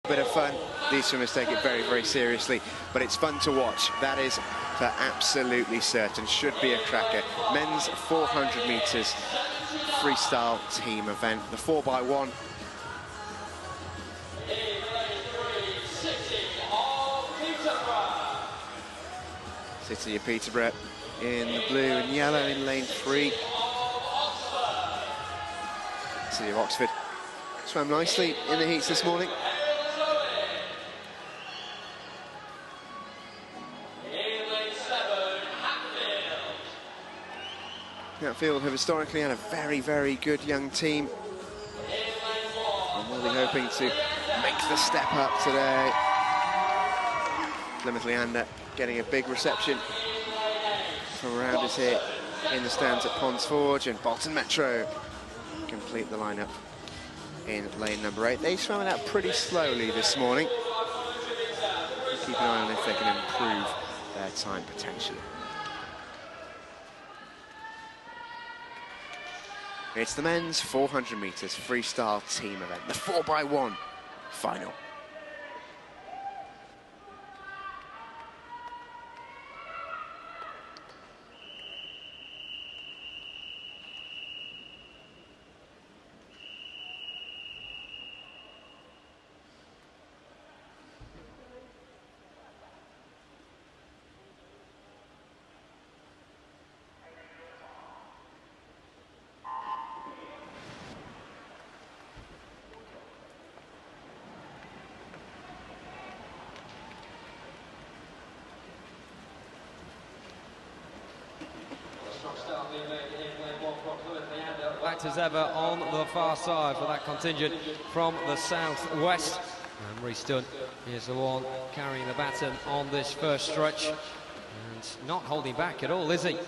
Bit of fun. These swimmers take it very, very seriously, but it's fun to watch. That is for absolutely certain. Should be a cracker. Men's 400 metres freestyle team event. The 4x1. City of Peterborough in the blue and yellow in lane 3. City of Oxford swam nicely in the heats this morning. Hatfield have historically had a very, very good young team. And we'll be hoping to make the step up today. Plymouth Leander getting a big reception from rounders here in the stands at Ponds Forge, and Bolton Metro complete the lineup in lane number 8. They swam it out pretty slowly this morning. We'll keep an eye on if they can improve their time potentially. It's the men's 400 metres freestyle team event, the 4x1 final. Back as ever on the far side for that contingent from the southwest. And Rhys Dunn is the one carrying the baton on this first stretch. And not holding back at all, is he?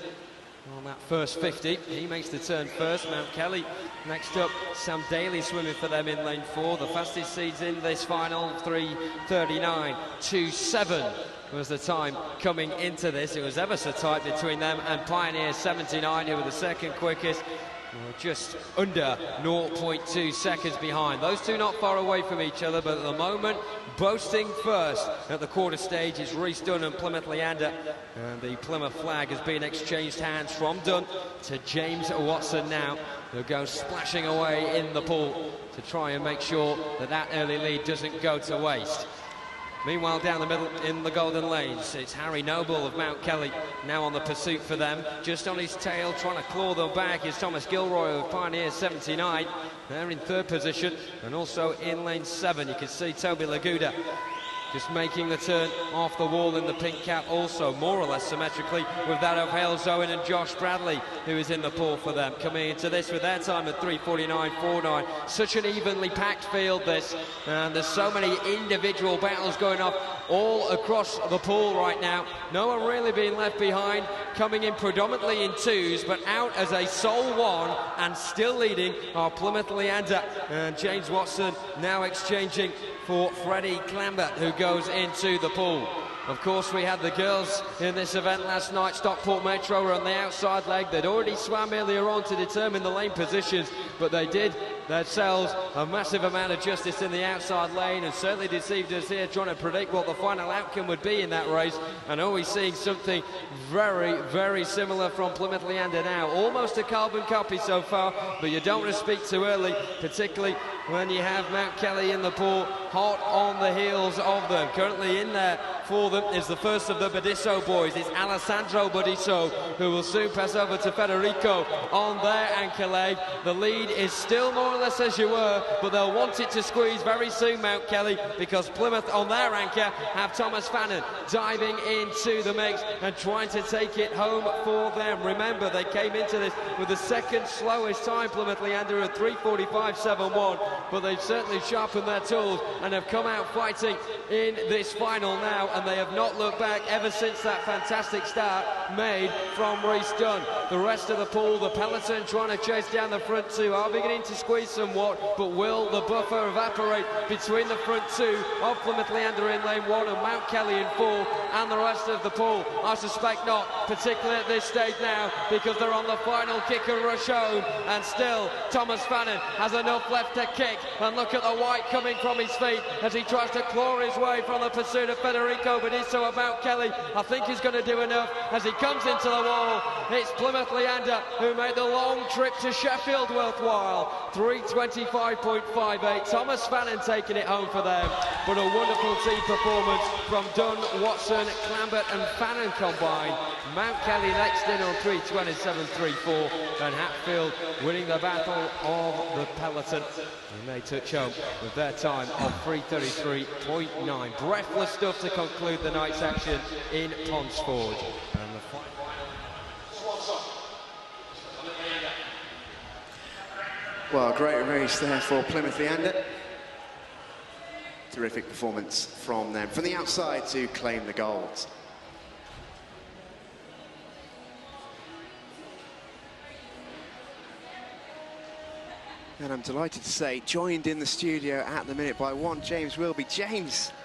On that first 50, he makes the turn first. Mount Kelly next up. Sam Daly swimming for them in lane 4. The fastest seeds in this final, 3:39.27 was the time coming into this. It was ever so tight between them and Pioneer 79, who were the second quickest. Just under 0.2 seconds behind. Those two not far away from each other, but at the moment, boasting first at the quarter stage is Rhys Dunn and Plymouth Leander. And the Plymouth flag has been exchanged hands from Dunn to James Watson now, who goes splashing away in the pool to try and make sure that that early lead doesn't go to waste. Meanwhile, down the middle in the golden lanes, it's Harry Noble of Mount Kelly now on the pursuit for them. Just on his tail, trying to claw them back, is Thomas Gilroy of Pioneer 79. They're in third position, and also in lane 7, you can see Toby Laguda just making the turn off the wall in the pink cap, also more or less symmetrically with that of Hales Owen and Josh Bradley, who is in the pool for them, coming into this with their time at 3:49.49. Such an evenly packed field this, and there's so many individual battles going off all across the pool right now. No one really being left behind, coming in predominantly in twos, but out as a sole one and still leading are Plymouth Leander and James Watson now exchanging for Freddie Clambert, who goes into the pool. Of course, we had the girls in this event last night. Stockport Metro were on the outside leg. They'd already swam earlier on to determine the lane positions, but they did themselves a massive amount of justice in the outside lane and certainly deceived us here trying to predict what the final outcome would be in that race. And always seeing something very, very similar from Plymouth Leander now. Almost a carbon copy so far, but you don't want to speak too early, particularly when you have Mount Kelly in the pool, hot on the heels of them. Currently in there for them is the first of the Badisso boys. It's Alessandro Badisso, who will soon pass over to Federico on their anchor leg. The lead is still more or less as you were, but they'll want it to squeeze very soon, Mount Kelly, because Plymouth on their anchor have Thomas Fannin diving into the mix and trying to take it home for them. Remember, they came into this with the second slowest time, Plymouth Leander, at 3:45.71, but they've certainly sharpened their tools and have come out fighting in this final now, and they have not looked back ever since that fantastic start made from Rhys Dunn. The rest of the pool, the peloton trying to chase down the front two, are beginning to squeeze somewhat, but will the buffer evaporate between the front two of Plymouth Leander in lane 1 and Mount Kelly in 4 and the rest of the pool? I suspect not, particularly at this stage now, because they're on the final kick and rush home, and still Thomas Fannin has enough left to kick, and look at the white coming from his feet as he tries to claw his way from the pursuit of Federico Benito about Kelly. I think he's going to do enough as he comes into the wall. It's Plymouth Leander who made the long trip to Sheffield worthwhile. 3:25.58. Thomas Fannin taking it home for them, but a wonderful team performance from Dunn, Watson, Clambert and Fannin combined. Mount Kelly next in on 3:27.34, and Hatfield winning the battle of the peloton, and they touch home with their time of 3:33.9. Breathless stuff to conclude the night's action in Ponsford. And the Well, great race there for Plymouth Leander. Terrific performance from them, from the outside to claim the gold. And I'm delighted to say, joined in the studio at the minute by one James Wilby. James,